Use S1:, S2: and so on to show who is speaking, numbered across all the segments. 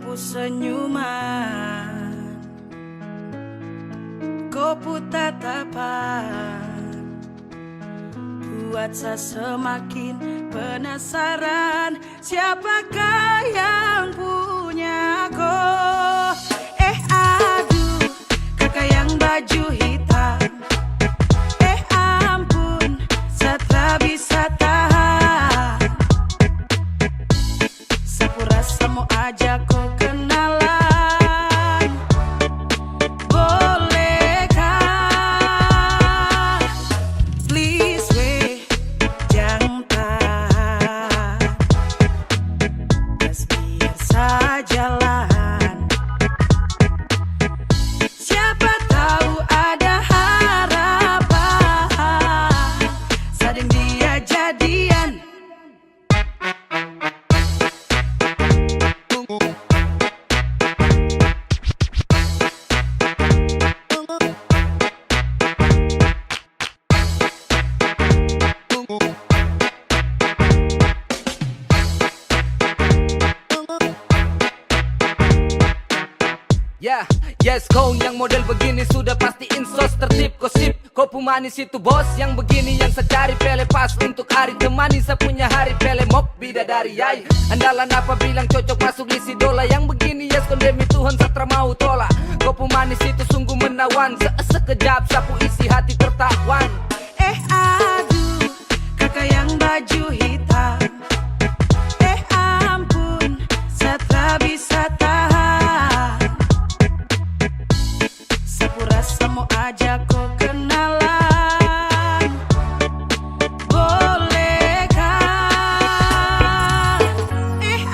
S1: sapu senyuman, kopu tatapan, buat saya semakin penasaran. Siapakah yang punya kau? Aduh, kakak yang baju hitam. Ampun, saya tak bisa tahan. Sapu rasa mau ajak kau kenalan. Bolehkah? Please weh, jangan tahan. Just biar saya jalan. Siapa tahu ada harapan. Sading dia jadian.
S2: Yeah, yes, kau yang model begini sudah pasti insos tertib gosip. Kopu manis itu bos yang begini yang saya cari. Pele pas untuk hari temani saya punya hari. Pele mop bidadari yai. Andalan apa bilang cocok masuk list idola. Yang begini yes kondemi Tuhan satra mau tolak. Kopu manis itu sungguh menawan. Sekejap sapu isi hati tertawan.
S1: Aduh, kakak yang baju hitam. Ampun, saya tak bisa tahan. Sapu rasa mau ajak kau kenalan. Bolehkah?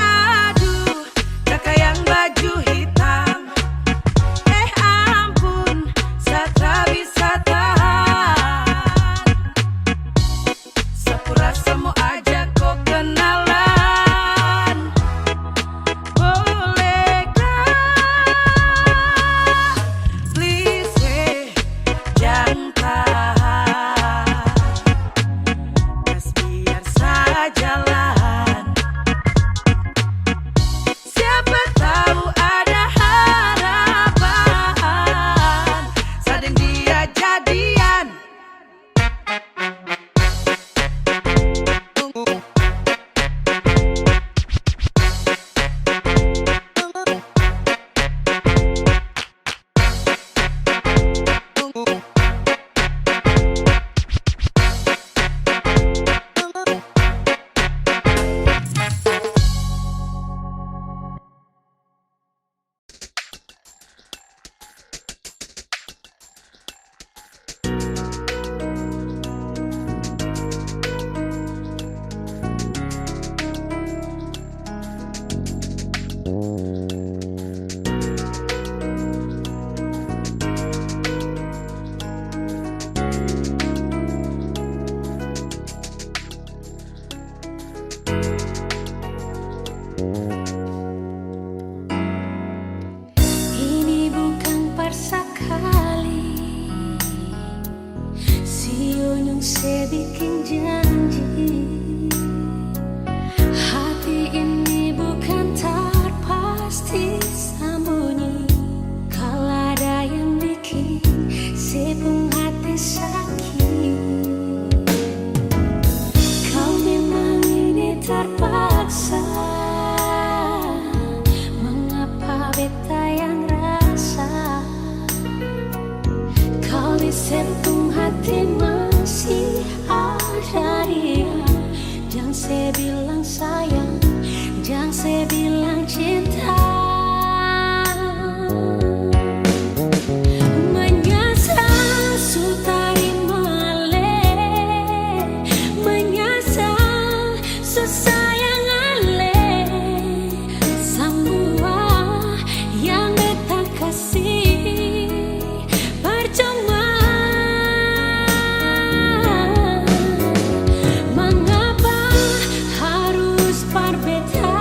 S1: Aduh, kakak yang baju hitam. Ampun, saya tak bisa tahan. Sapu rasa mau ajak kau kenalan. Bolehkah? Please weh, jangan tahan. Just biar saya jalan. Siapa tahu ada harapan. Sading dia jadian. Ini bukan persa kali si Onyong saya bikin janji. Hati ini bukan terpasti sembunyi. Kalau ada yang bikin sepung hati sakit. Kau memang ini terpaksa. Mengapa beta yang rasa? Kau di sepung hati masih ada dia. Jangan saya bilang sayang, jangan saya bilang cinta. Menyesal sutari male, menyesal sesayang ale. Semua yang beta kasih percuma. Mengapa harus berbeda?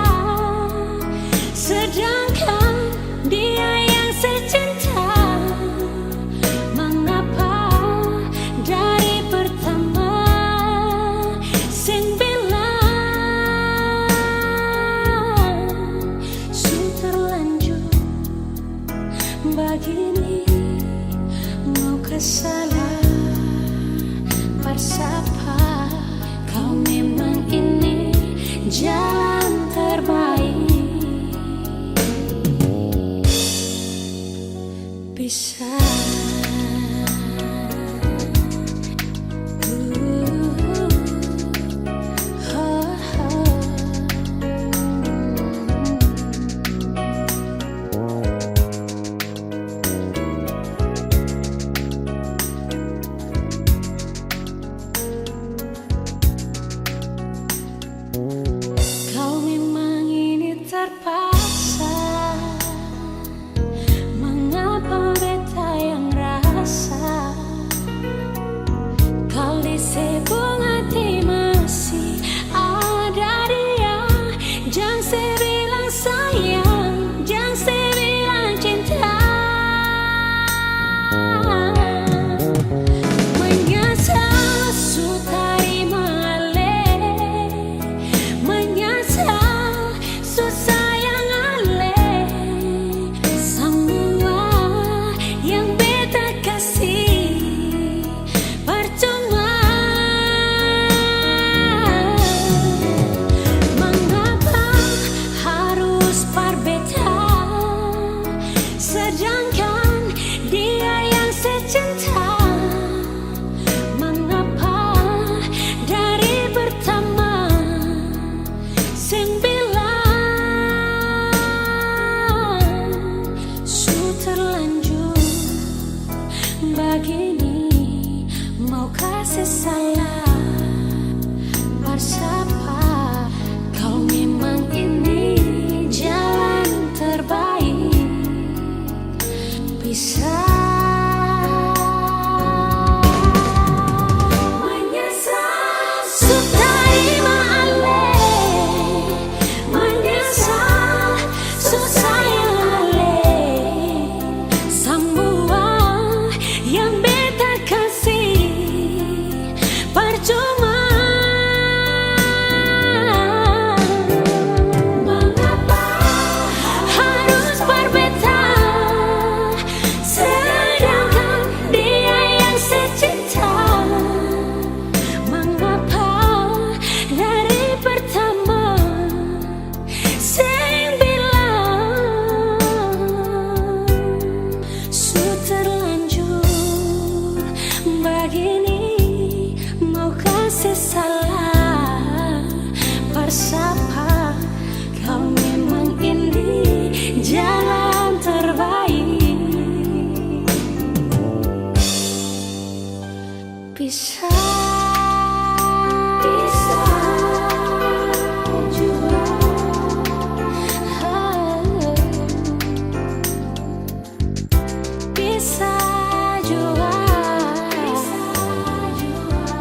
S1: Sedang tersalah bersapa. Kau memang ini jalan terbaik. Bisa kau memang ini terpaksa. Mengapa beta yang rasa? Kau di sebung hati masih ada dia. Jangan saya bilang sayang, jangan saya bilang cinta. Menyesal sutari male, menyesal susayang ale. Semua yang beta kasih percuma. Mengapa harus berbeda, sedangkan dia yang saya cinta? Mengapa dari pertama sing bilang su terlanjur begini, mau kasih salah bersapa. Kau memang ini jalan terbaik. Bisa menyesal sutari male, menyesal susayang ale. Semua yang beta kasih percuma. Mengapa harus berbeda, sedangkan dia yang saya cinta? Mengapa dari pertama saya bilang su terlanjur begini, mau kasih salah bersapa. Kau memang ini jalan terbaik. Bisa juga, bisa juga,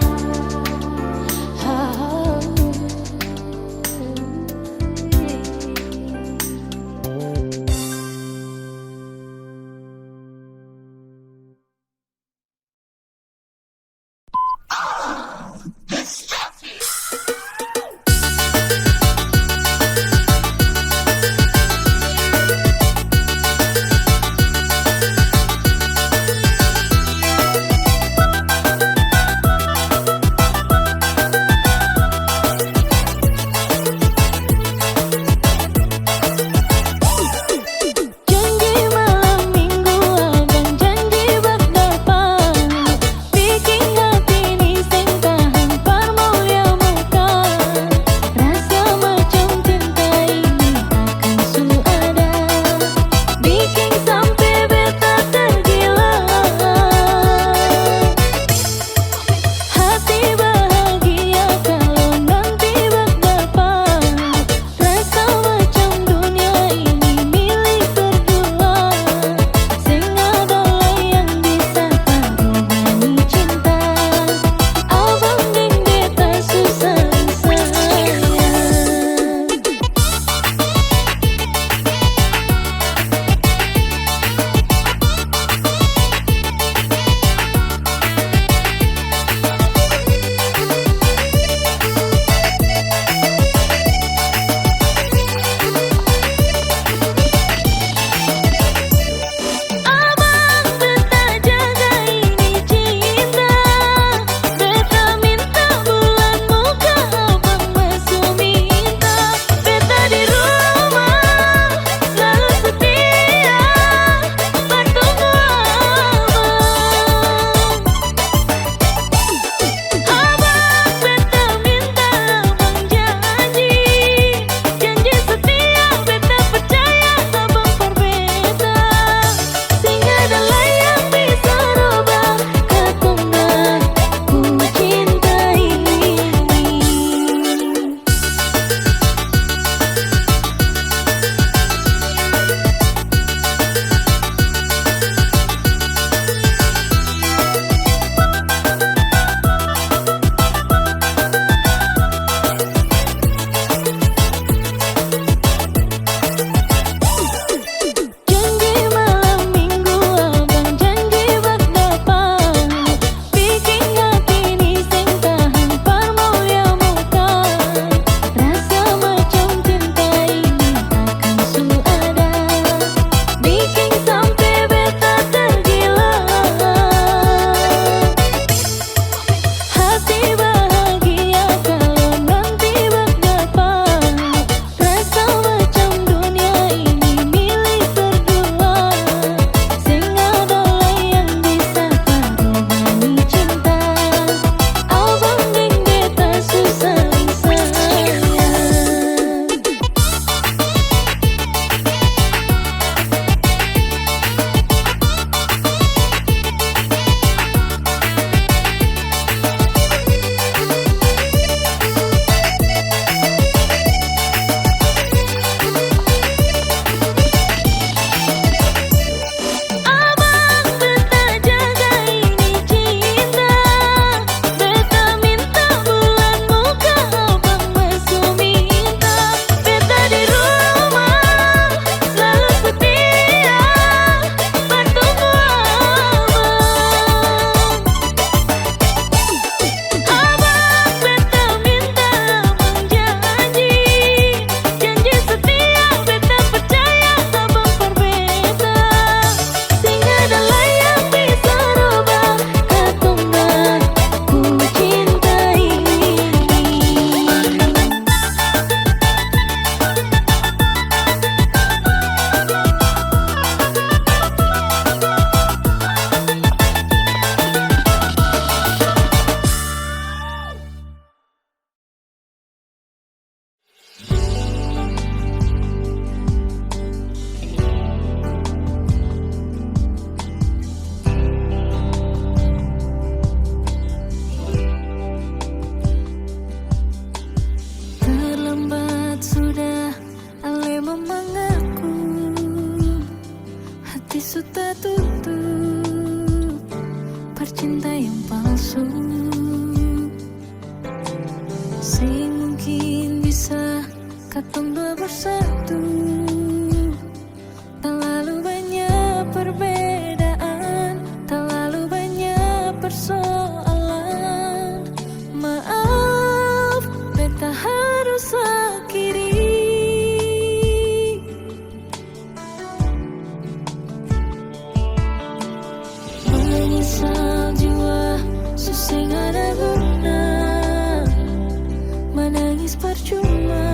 S1: Menangis percuma,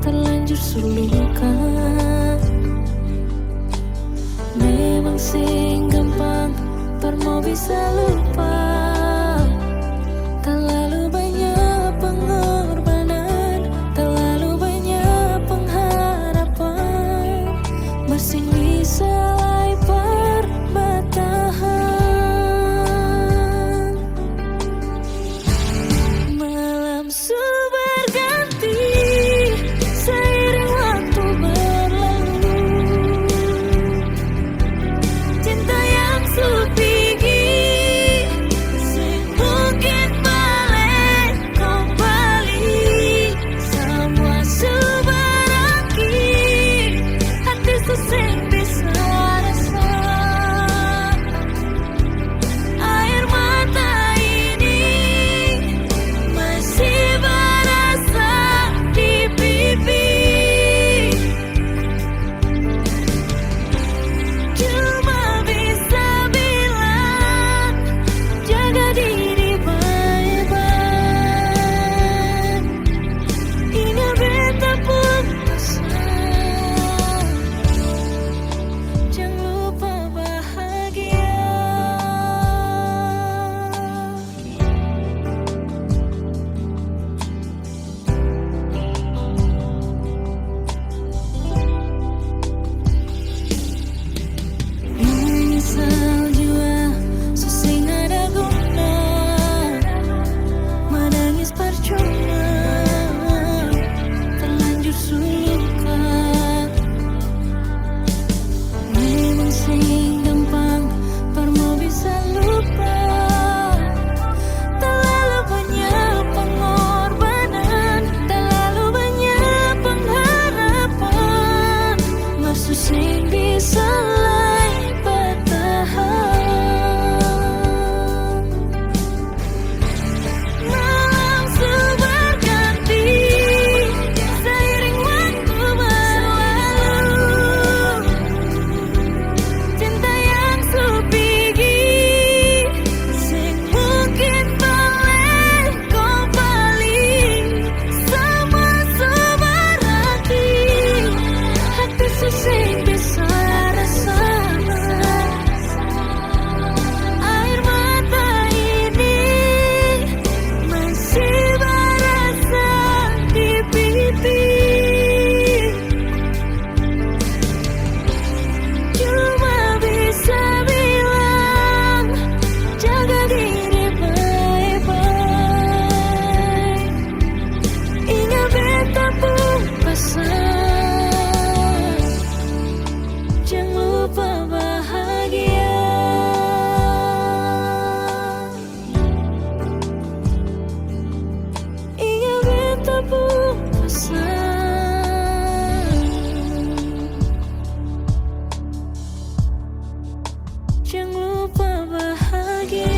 S1: terlanjur suluka. Memang sing gampang, mau bisa lupa. Terlalu banyak pengorbanan, terlalu banyak pengharapan, masih bisa lebar bertahan. Malam berganti seiring waktu berlalu. Cinta yang sepi mungkin balik kembali. Semua seberakhir, hati sesing bisa rasa. Air mata ini masih berasa di pipi. Cuma bisa bilang jaga diri baik-baik. Ingat beta pun pesan, jangan lupa bahagia. Menyesal jua sesing ada guna. Menangis percuma, terlanjur suluka. Memang sing gampang, mau bisa lupa. Terlalu banyak pengorbanan, terlalu banyak pengharapan, masih sing bisa bertahan. Malam berganti seiring waktu berlalu. Cinta yang sepi sing mungkin balik kembali. Semua seberakhir, hati sesing bisa rasa. Air mata ini masih berasa di pipi. Cuma bisa bilang jaga diri baik-baik. Ingat beta pun pesan, jangan lupa bahagia. Ingat beta pun pesan, jangan lupa bahagia.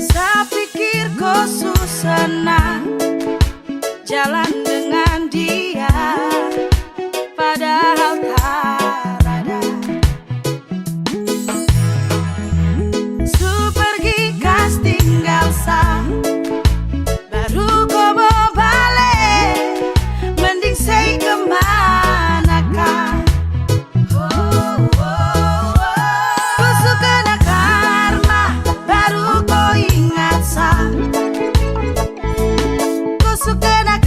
S3: Saya pikir kau susah jalan dengan dia, padahal tak ada. Su pergi kas tinggal sa, baru kau mau balik. Mending say kemanakah? Ku suka nak karma, baru kau ingat sa. Ku suka nak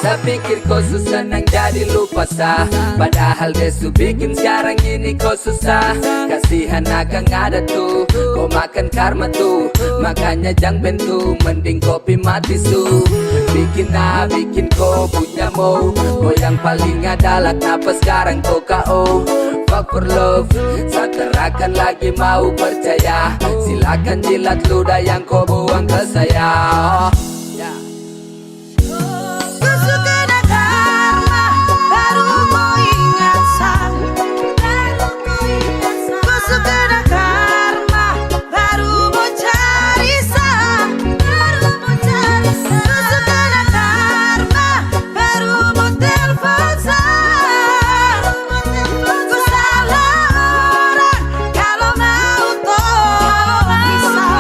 S2: Saya pikir kau susah nang jadi lupa sah, padahal desu bikin sekarang ini kau susah. Kasihan akan ada tuh, kau makan karma tuh, makanya jangan bentu, mending kopi mati su. Bikin kau punya mau, kau yang paling adalah kenapa sekarang kau KO. Fuck for love, saya terakan lagi mau percaya. Silakan jilat ludah yang kau buang ke saya.
S3: Tusuk kena karma, baru mau ingat sang. Tusuk kena karma, baru mau cari sang. Tusuk kena karma, baru mau telepon sang. Ku salah orang kalau mau pisah.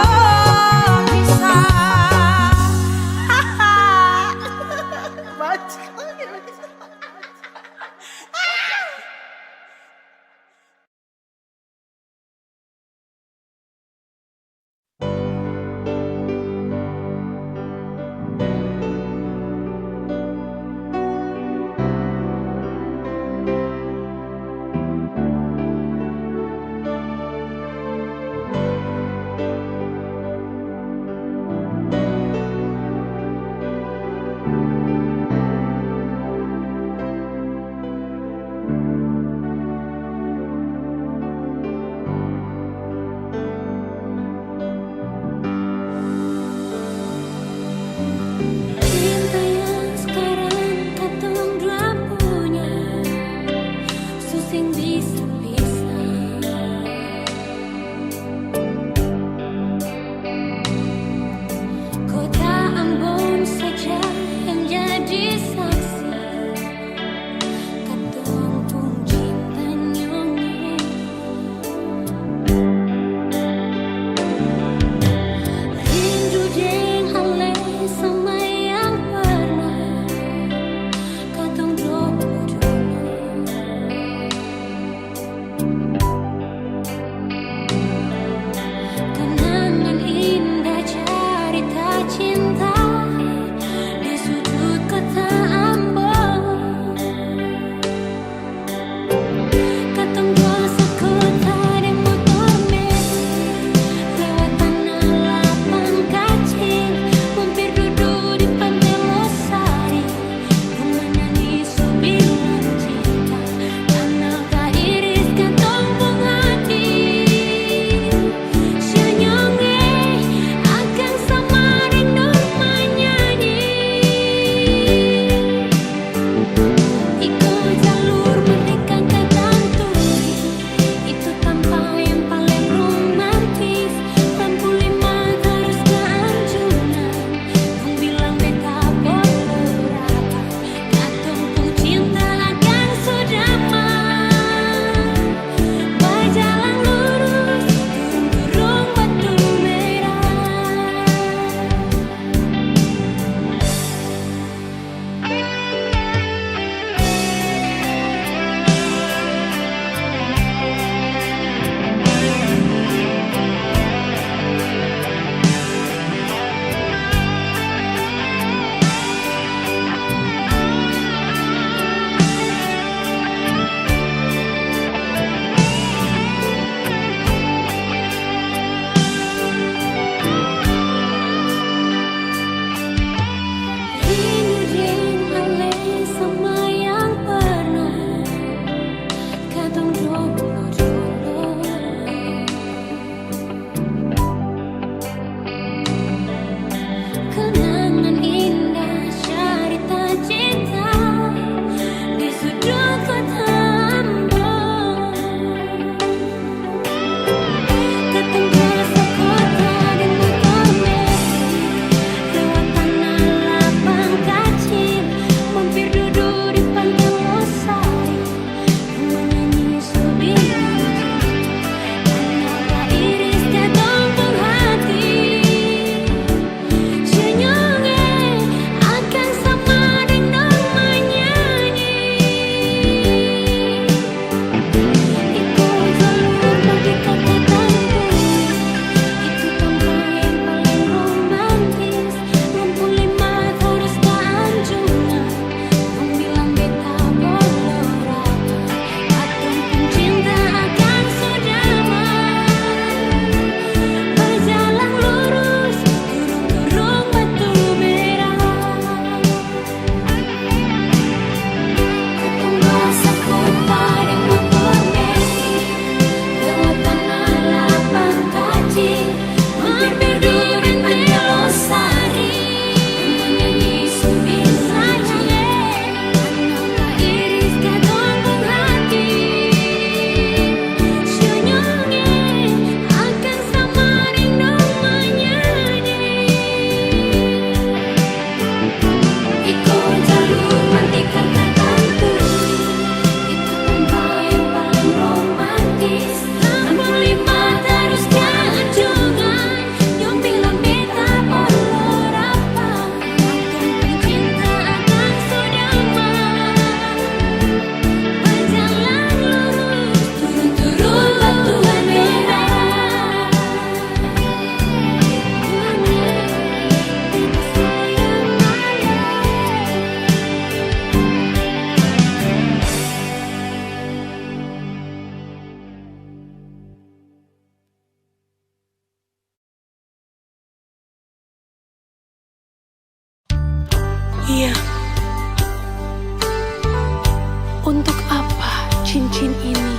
S1: Untuk apa cincin ini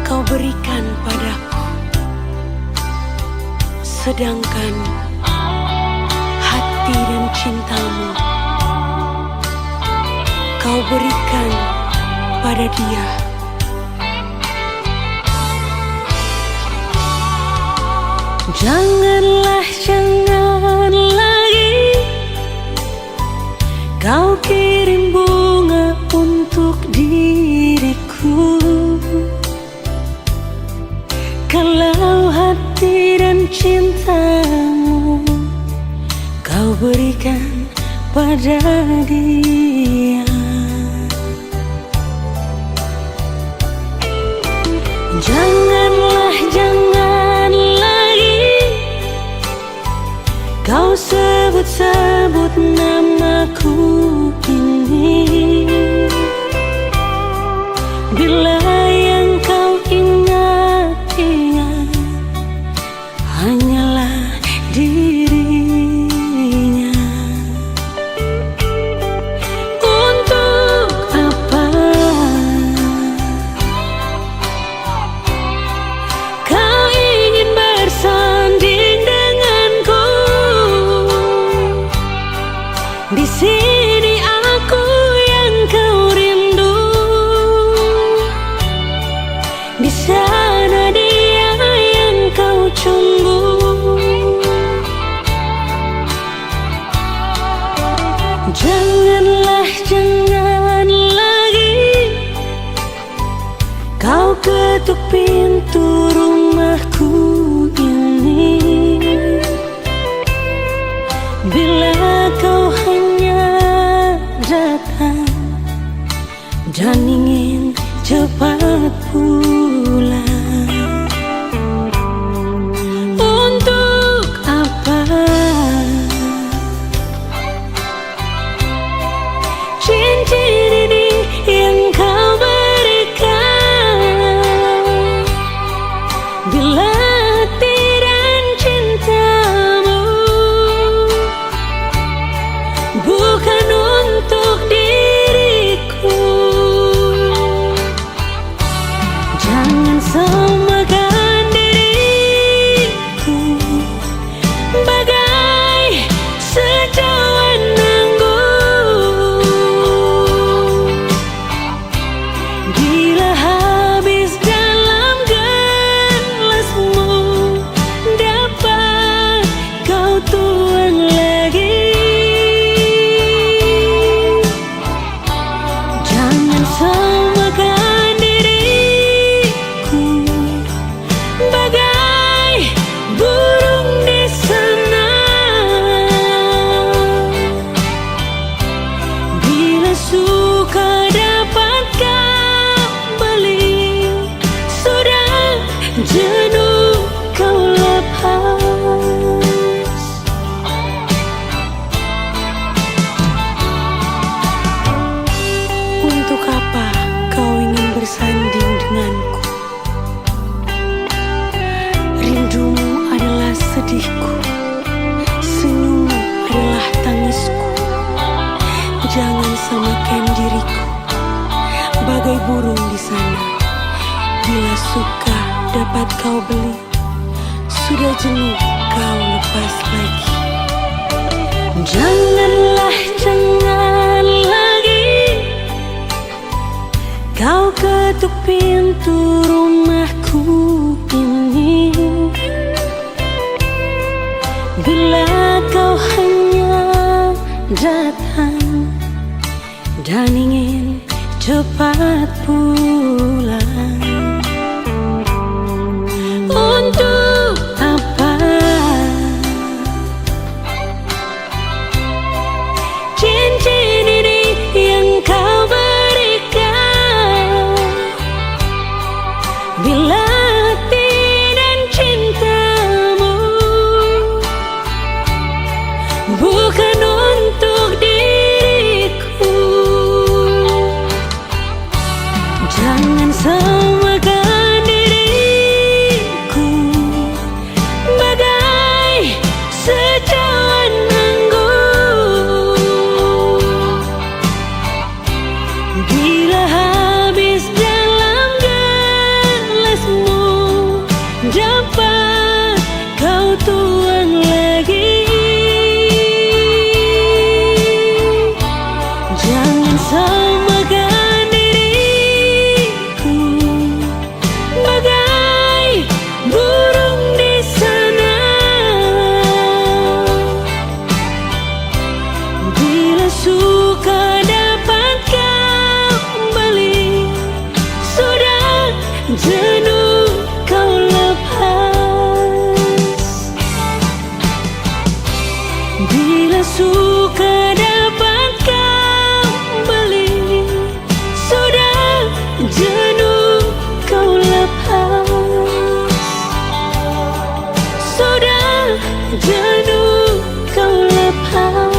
S1: kau berikan padaku, sedangkan hati dan cintamu kau berikan pada dia? Janganlah, jangan lagi kau kirim bunga untuk diriku, kalau hati dan cintamu kau berikan pada dia. Janganlah, jangan lagi kau sebut-sebut namaku ini, bila yang kau ingat-ingat hanyalah dirinya. Untuk apa kau ingin bersanding denganku? Di sini aku yang kau rindu, di sana dia yang kau tunggu. Janganlah, jangan lagi kau ketuk pintu rumahku ini, bila kau hanya datang dan ingin cepat pulang. Untuk apa cincin ini yang kau berikan, bila hati dan cintamu bukan untuk diriku? Jangan samakan diriku bagai secawan anggur, bila habis dalam gelasmu dapat kau tuang lagi. Jangan samakan diriku bagai burung di sana, bila suka dapat kembali, sudah jenuh kau lepas. Untuk apa kau ingin bersanding denganku? Rindumu adalah sedihku, senyummu adalah tangisku. Jangan samakan diriku bagai burung di sana, bila suka dapat kau beli, sudah jenuh kau lepas lagi. Janganlah, jangan lagi kau ketuk pintu rumahku ini, bila kau hanya datang dan ingin cepat pulang. Untuk apa cincin ini yang kau berikan, bila hati dan cintamu bukan untuk diriku? Jangan samakan diriku Jangan samakan diriku bagai burung di sana. Bila suka dapat kembali, sudah jenuh kau lepas. Bila suka dapat kembali, sudah jenuh kau lepas. Sudah jenuh kau lepas.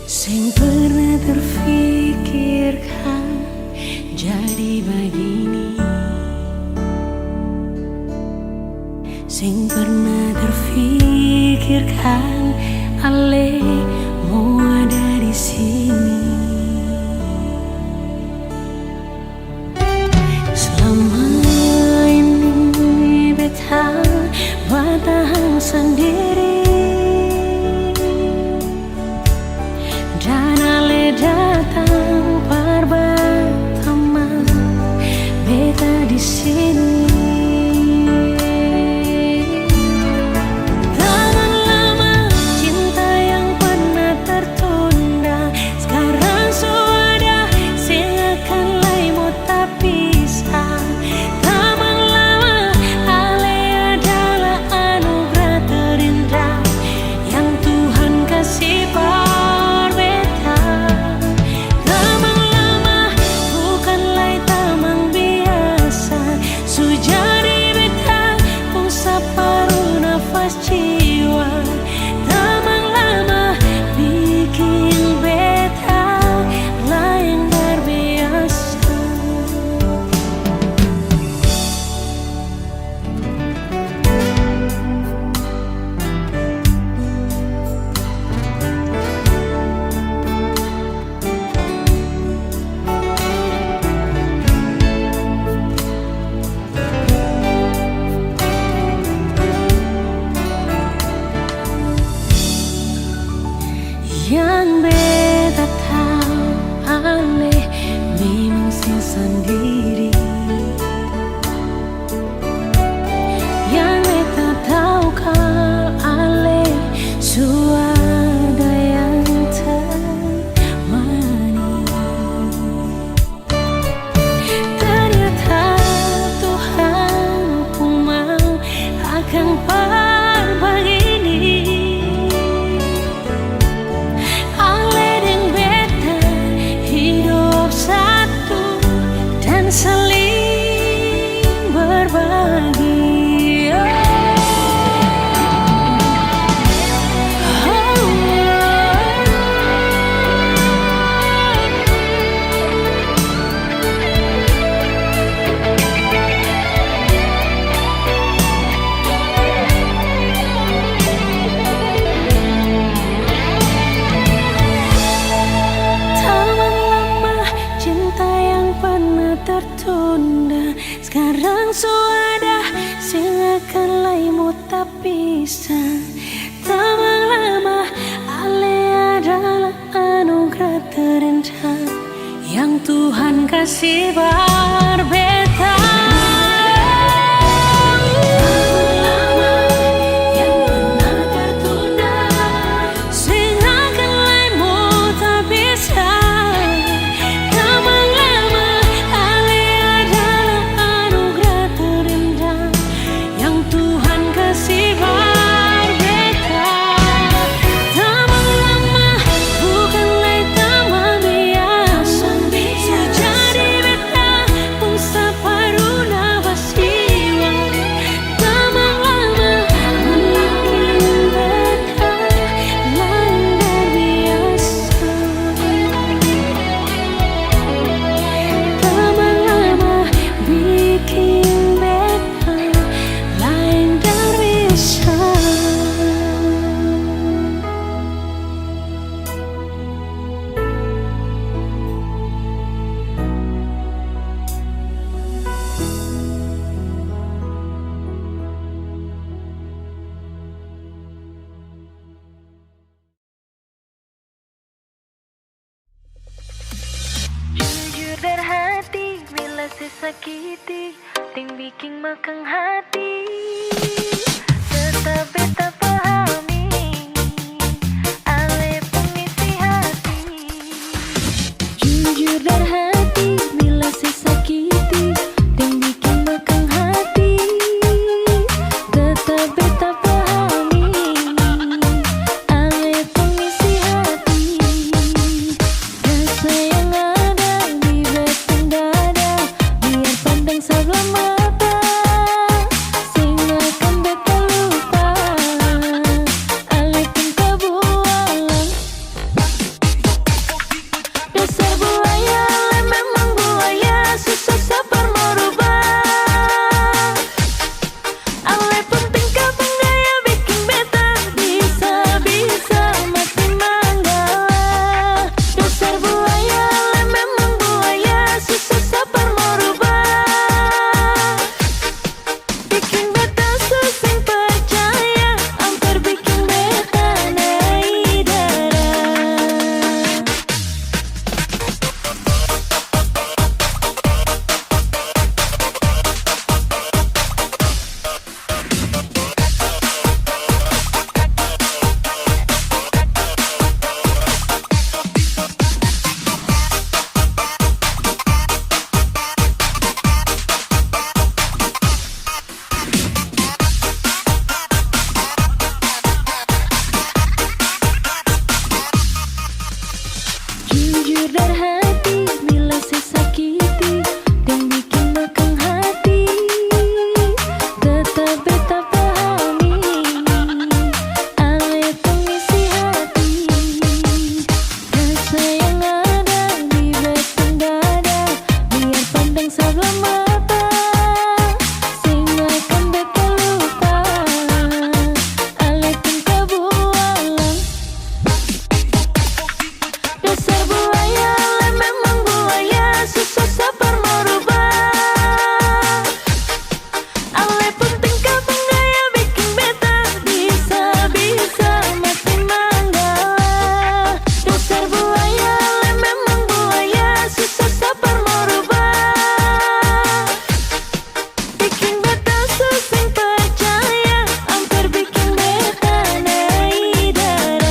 S1: Sing pernah terfikirkan jadi begini, sing pernah terfikirkan Ale mau ada di sini. Selama ini beta bertahan sendiri, dan Ale datang pertama beta di sini. Tangan lama cinta yang pernah tertunda, sekarang sudah silakan lai mau tak pisah. Tangan lama Ale adalah anugerah terindah yang Tuhan kasih pada beta. Tamang lama bukan lai tamang biasa, sujari beta pun separuh nafas jiwa. Tamang lama bikin beta lain berbiasa. Yang beta tahu Ale memang sing sendiri. Yang beta tahu kalau Ale suada yang temani. Ternyata Tuhan pun mau akan berbagi. Ale dan beta hidup satu dan saling berbagi. Tamang lama cinta yang pernah tertunda, sekarang sudah silakan lai mau tak pisah. Tamang lama Ale adalah anugerah terindah yang Tuhan kasih pada beta. Tamang lama yang pernah tertunda, silakan lai mau tak bisa. Tamang lama Ale adalah anugerah terindah yang Tuhan kasih pada beta. Tamang lama bukan lai tamang biasa, sejadi beta pun sakiti, ting bikin makang hati. Tetap beta pahami, ale pengisi hati. Jujur dari hati, bila saya sakiti, ting bikin makang hati. Tetap beta pahami, ale pengisi hati. Rasa yang ada di batang dada, biar pandang sebelah mata, sing akan beta lupa, ale pun kebualan. Dasar buaya, ale memang buaya, susah sabar merubah. Ale pun tingkah penggaya bikin beta bisa-bisa mati manggala. Dasar buaya, ale memang buaya, susah sabar merubah. Bikin beta susah percaya, hampir bikin beta naik darah. Jujur dari hati, bila saya sakiti, dan bikin makang hati. Tetap beta pahami, ale pengisi hati. Rasa yang ada di batang dada, biar pandang sebelah mata, sing akan beta lupa, ale pun kebualan. Dasar buaya, ale memang buaya, susah sabar merubah. Ale pun tingkah penggaya bikin beta bisa-bisa mati manggala. Dasar buaya, ale memang buaya, susah sabar merubah. Bikin beta susah percaya, hampir bikin beta naik darah.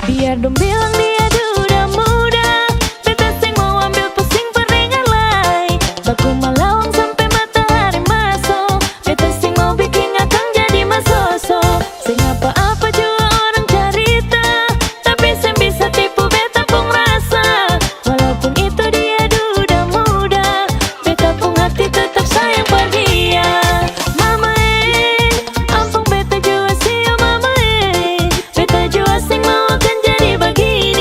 S1: Biar dong bilang dia duda muda, beta sing mau ambil pusing peringan lai. Baku malawang sampai matahari masuk, beta sing mau bikin akang jadi masoso. Sing apa-apa jua orang carita, tapi sing bisa tipu beta pun rasa. Walaupun itu dia duda muda, beta pun hati tetap sayang pada dia. Mama ampun beta jua sih mama beta jua sing mau akan jadi bagian.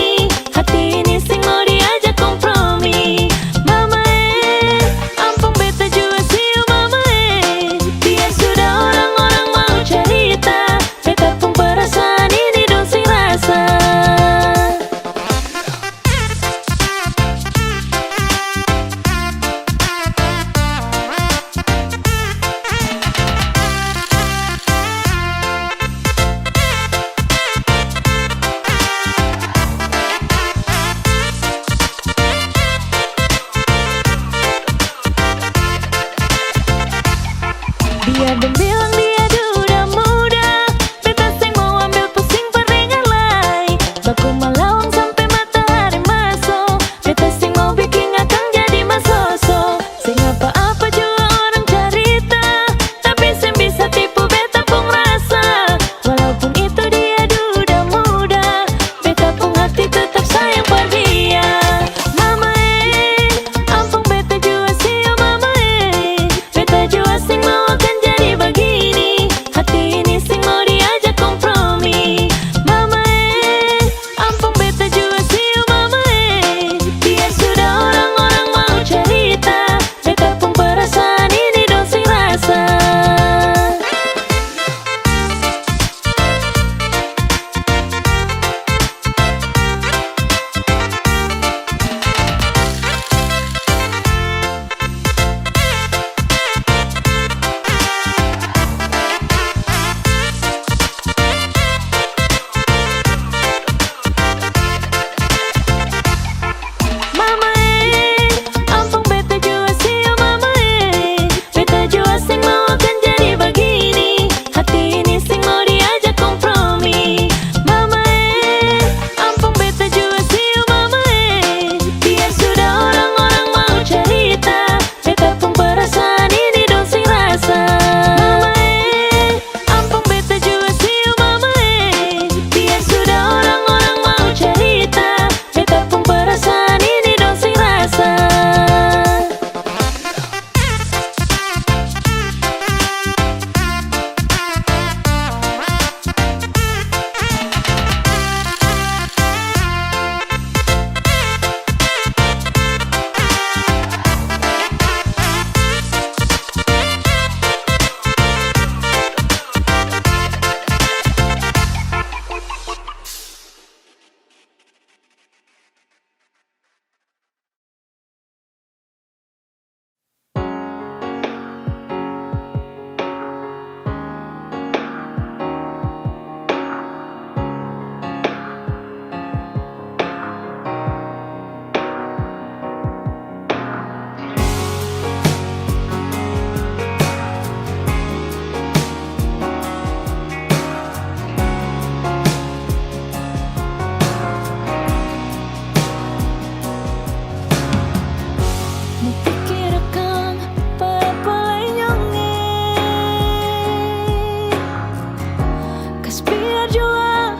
S1: biar jua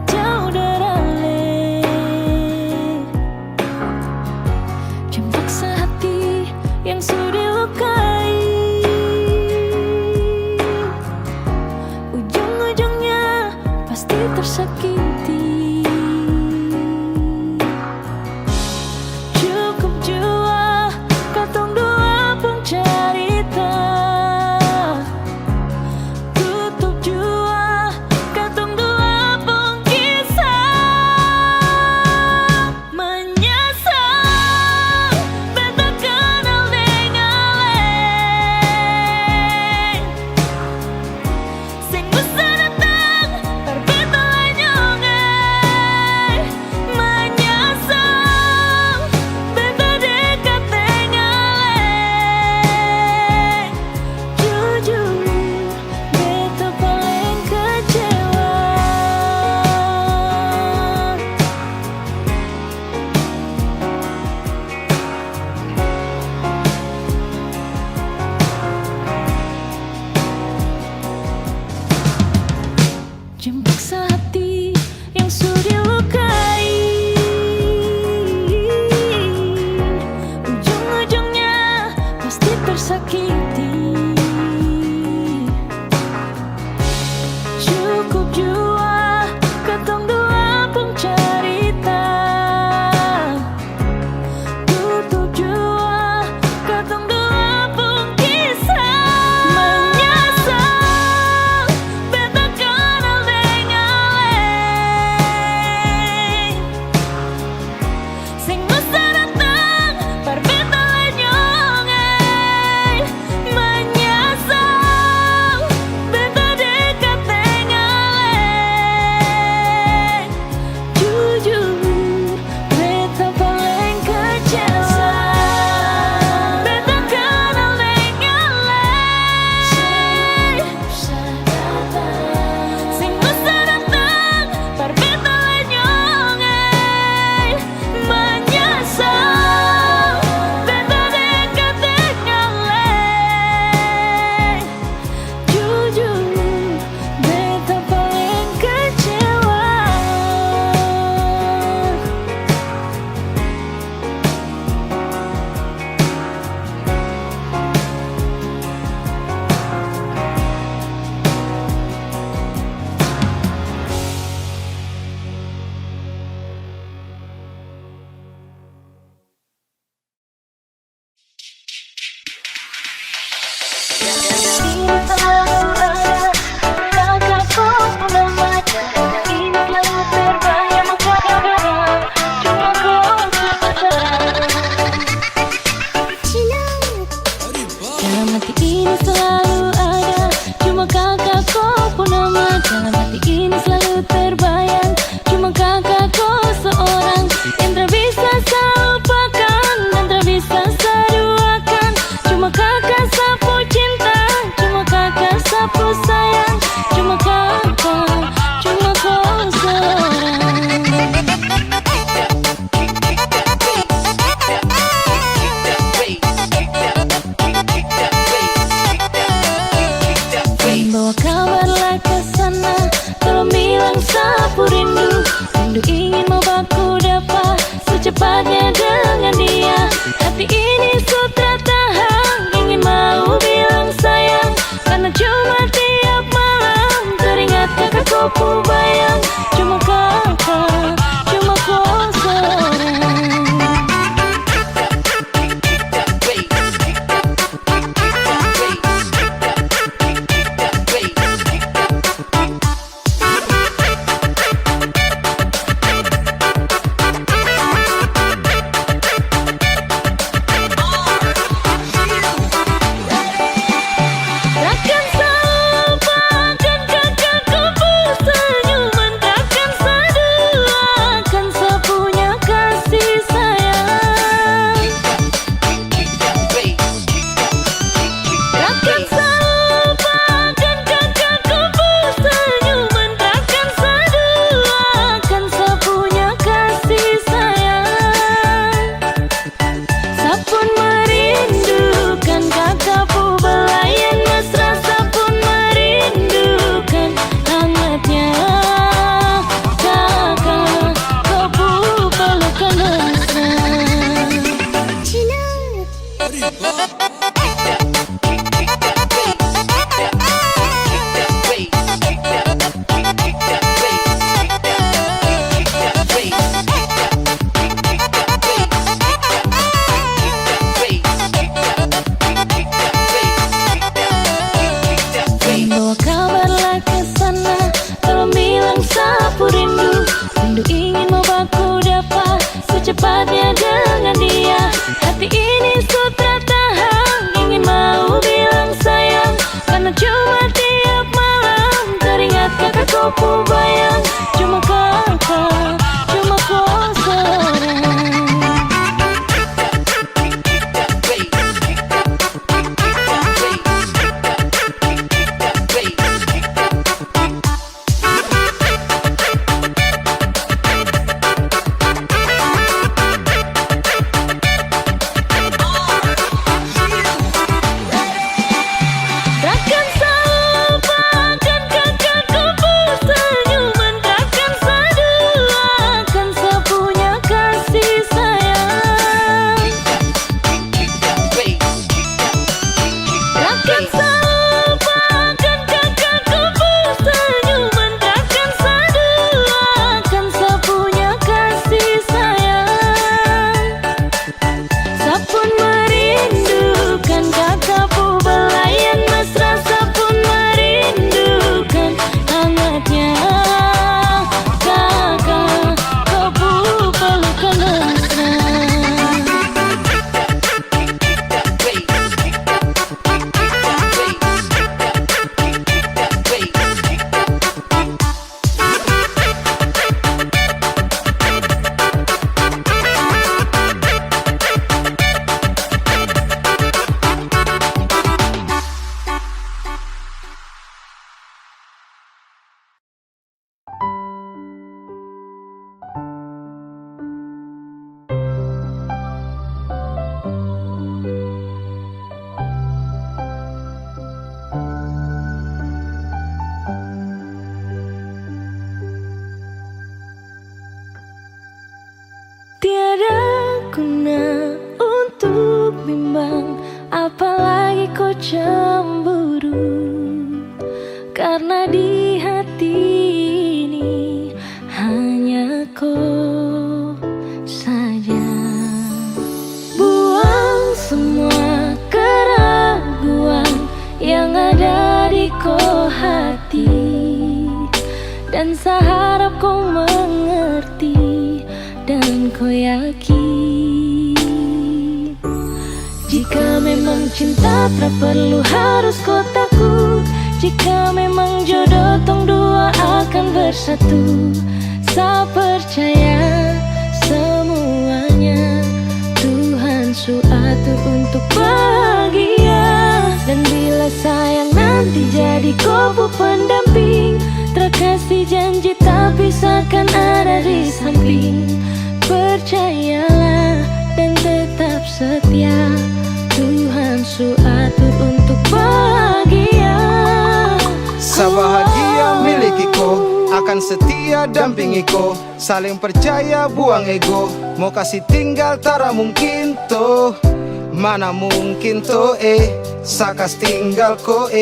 S1: jauh darale. Jangan paksa hati yang sudah dilukai. Ujung-ujungnya pasti tersakiti. Cukup jua katong dua pun cerita. Tutup jua katong dua pun kisah. Menyesal beta kenal dengan lain. Sing bisa datang berbeda nyongai. Menyesal beta dekat dengan lain. Jujur beta paling kecewa. Jangan paksa hati yang sudah dilukai. Ujung-ujungnya pasti tersakiti. Cukup jua katong dua pun cerita. Tutup jua katong dua pun kisah. Menyesal beta kenal dengan lain. Sing masa datang berbeda nyongai. Menyesal beta dekat dengan lain. Jujur beta paling kecewa. Beta kenal dengan lain. Sing masa datang berbeda nyongai. Menyesal beta dekat dengan lain. Jujur beta paling kecewa. Ini selalu ada, kakakku pernah baca. Ini selalu terbayang maka kadang cuma kau saja. Dalam hati ini selalu ada, cuma kakakku pernah baca. Dalam hati ini selalu terbayang, cuma kakakku seorang yang tak bisa saya lupakan dan tak bisa saya duakan. Cuma kakak sapu cinta, cuma kakak sapu sayang, cuma kakak, cuma kau seorang. Bawa kabarlah ke sana, tolong bilang sapu rindu. Rindu ingin mau baku dapat secepatnya dengan dia. Hati ini sutra tahan, ingin mau bilang sayang. Karena cuma tiap malam teringat kakakku ku bayang. Cuma kakak, cuma kau seorang. Takkan saya lupakan kakakku senyum. ku bayang, cuma kakak, cuma kau seorang. Takkan selupakan kakakku senyuman, takkan seduakan sepunya kasih sayang. Takkan selupakan kakakku senyuman, takkan seduakan sepunya kasih sayang. Sapun merindukan kakakku belayan mesra, sapun merindukan hangatnya kakak, kau pelukan mesra. Tiada guna untuk bimbang, apalagi kau cemburu. Karena di hati ini hanya kau saja. Buang semua keraguan yang ada di kau hati, dan saya harap kau mengerti dan kau yakin. Jika memang cinta tak perlu harus kau takut, jika memang jodoh tong dua akan bersatu. Saya percaya semuanya Tuhan su atur untuk bahagia. Dan bila sayang nanti jadi kau pendamping, terkasih janji tapi seakan ada di samping. Percayalah dan tetap setia, Tuhan su atur untuk bahagia.
S4: Sabahagia miliki ko, akan setia dampingi ko. Saling percaya buang ego, mau kasih tinggal tara mungkin toh. Mana mungkin toh sakas tinggal ko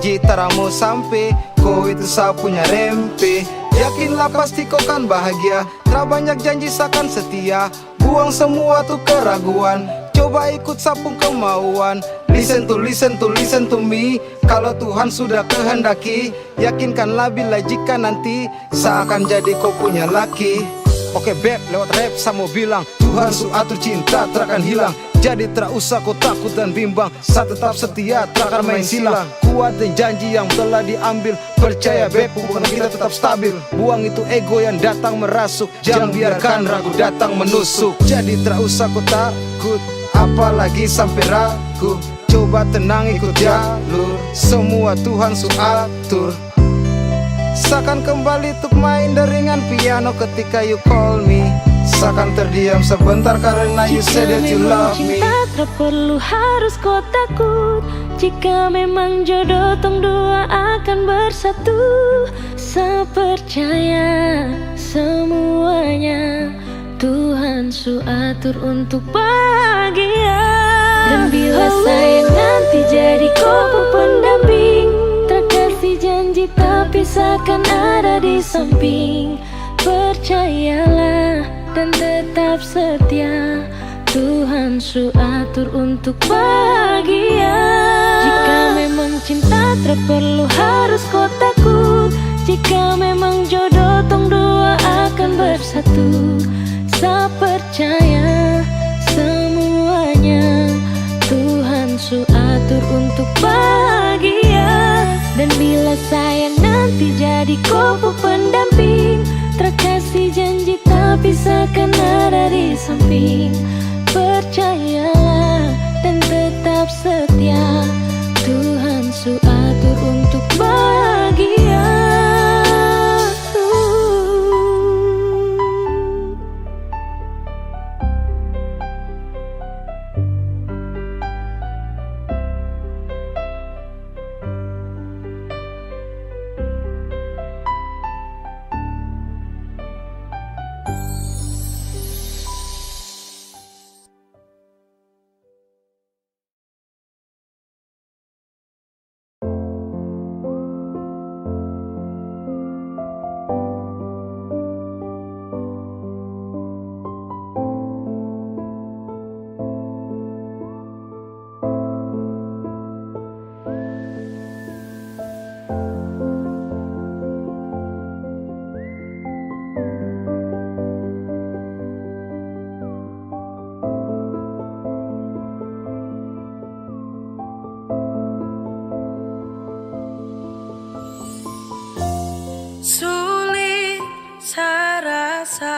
S4: jitara mau sampai, ko itu saya punya rempe. Yakinlah pasti kau kan bahagia, tak banyak janji sakan setia. Buang semua tuh keraguan, coba ikut sapung kemauan. Listen to me. Kalau Tuhan sudah kehendaki, yakinkanlah bila jika nanti saya akan jadi kau punya laki. Oke beb, lewat rap saya mau bilang, Tuhan su atur cinta takkan hilang. Jadi tak usah kau takut dan bimbang, saya tetap setia takkan main silang. Kuat dan janji yang telah diambil, percaya beb hubungan kita tetap stabil. Buang itu ego yang datang merasuk, jangan biarkan ragu datang menusuk. Jadi tak usah kau takut, apalagi sampai ragu. Coba tenang ikut jalur, semua Tuhan su atur. Seakan kembali untuk main deringan piano ketika you call me. Seakan terdiam sebentar karena you said that you love me.
S1: Cinta tak perlu harus kau takut, jika memang jodoh tong dua akan bersatu. Saya percaya semuanya Tuhan su atur untuk bahagia. Dan bila sayang nanti jadi kau pendamping, terkasih janji tapi seakan ada di samping. Percayalah dan tetap setia, Tuhan su atur untuk bahagia. Jika memang cinta tak perlu harus kau takut, jika memang jodoh tong dua akan bersatu. Saya percaya semuanya Tuhan su atur untuk bahagia. Dan bila sayang nanti nanti jadi kopu pendamping. Terkasih janji tapi seakan ada di samping. Percayalah dan tetap setia, Tuhan su atur untuk bahagia.
S3: Sulit saya rasa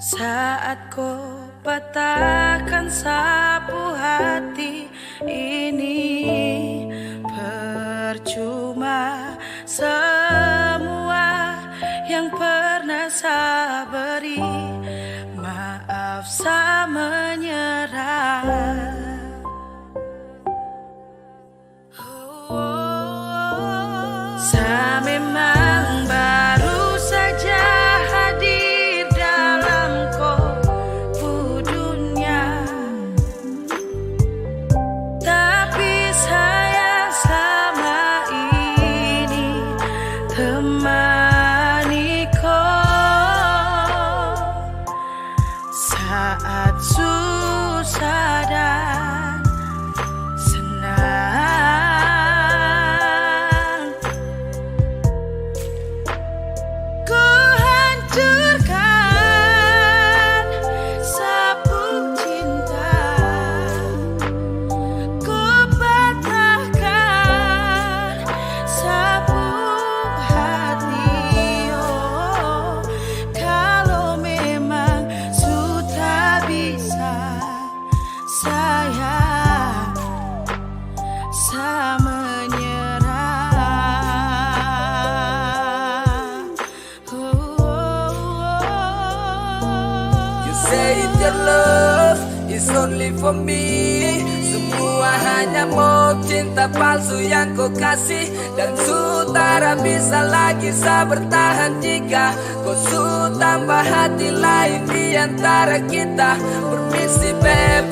S3: saat kau patahkan sapu hati ini. Percuma semua yang pernah saya beri. Maaf saya menyerah. Saya memang baru saja hadir dalam kopu dunia, tapi saya selama ini temani kau saat susah dan senang.
S2: Say your love is only for me. Semua hanya mau cinta palsu yang kau kasih. Dan sutara bisa lagi saya bertahan jika kau su tambah hati lain di antara kita. Permisi beb,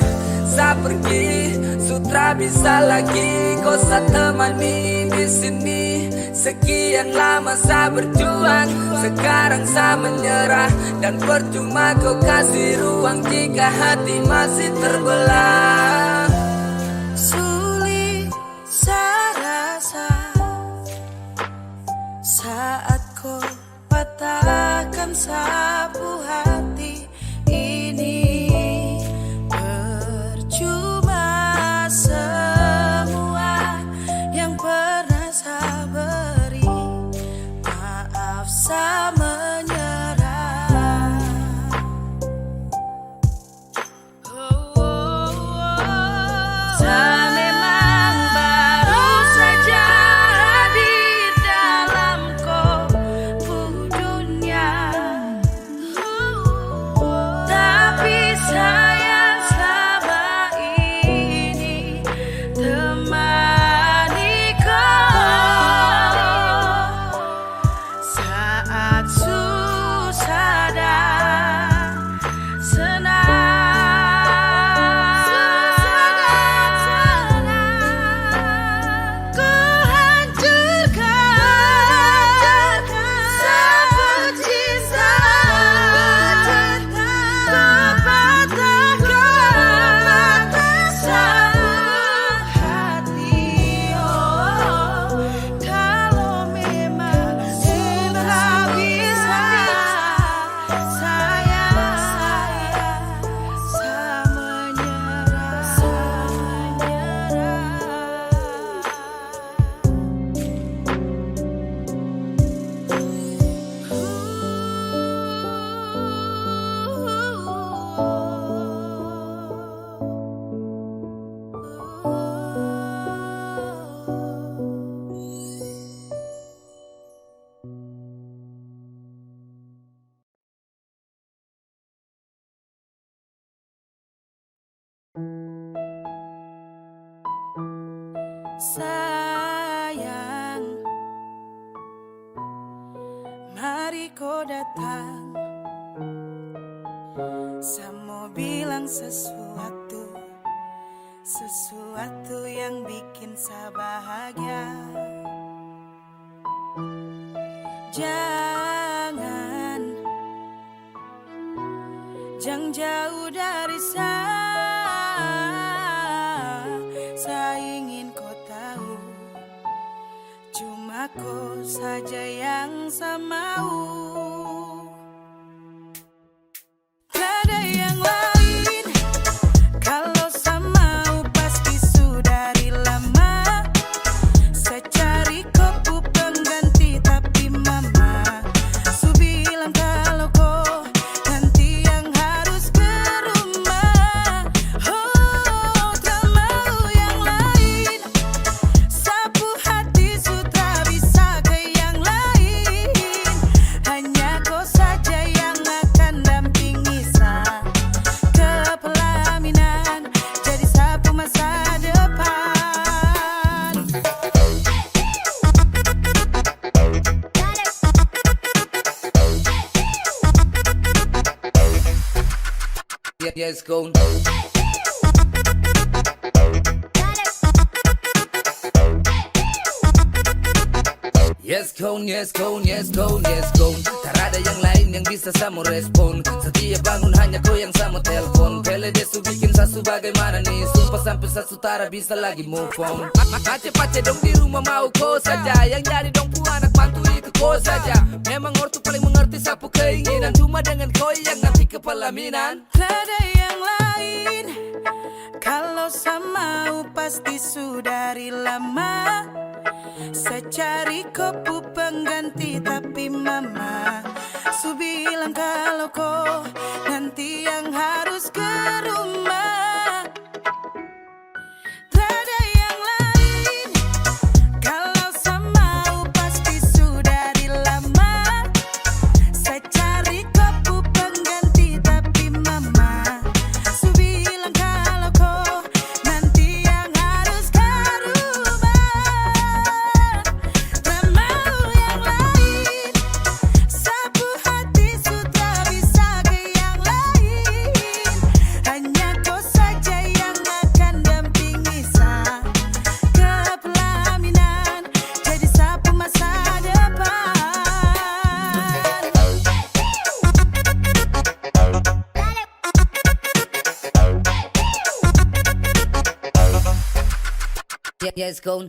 S2: saya pergi. Sutra bisa lagi kau saya temani di sini. Sekian lama saya berjuang, sekarang saya menyerah. Dan percuma kau kasih ruang jika hati masih terbelah.
S3: Sulit saya rasa saat kau patahkan sapu hati ini. Percuma semua yang pernah saya beri. Maaf saya menyerah. Saya memang baru saja hadir dalam kopu dunia, Sayang, mari kau datang. Saya mau bilang sesuatu yang bikin saya bahagia. Jangan jauh dari saya ingin kau tahu, cuma kau saja yang saya mau. Tiada yang lain, kalau saya mau pasti sudah dari lama. Saya cari kopu pengganti tapi mama su bilang kalau kau nanti yang harus ke rumah. Oh, tak mau yang lain, sapu hati sudah bisa ke yang lain. Hanya kau saja yang akan dampingi saya ke pelaminan, jadi sapu masa depan.
S2: Yes, go. Yes, go, yes, go, yes, go, yes, go. Tak ada yang lain yang bisa sama respon. Setiap bangun hanya kau yang sama telepon. Pele desu bikin sasu bagaimana nih. Sumpah sampai sasu tara bisa lagi move on. Pace dong di rumah mau kau saja. Yang jadi dong pu anak mantu itu kau saja. Memang ortu paling mengerti sapu keinginan. Cuma dengan kau yang nanti ke pelaminan.
S3: Tiada yang lain, kalau saya mau pasti sudah dari lama. Saya cari kopu pengganti tapi mama su bilang kalau kau nanti yang harus ke rumah. Tiada yang lain, kalau saya mau pasti sudah dari lama. Saya cari kopu pengganti tapi mama su bilang kalau kau nanti yang harus ke rumah. Tak mau yang lain, sapu hati sudah bisa ke yang lain. Hanya kau saja yang akan dampingi saya ke pelaminan, jadi sapu masa depan.
S2: Yes, go.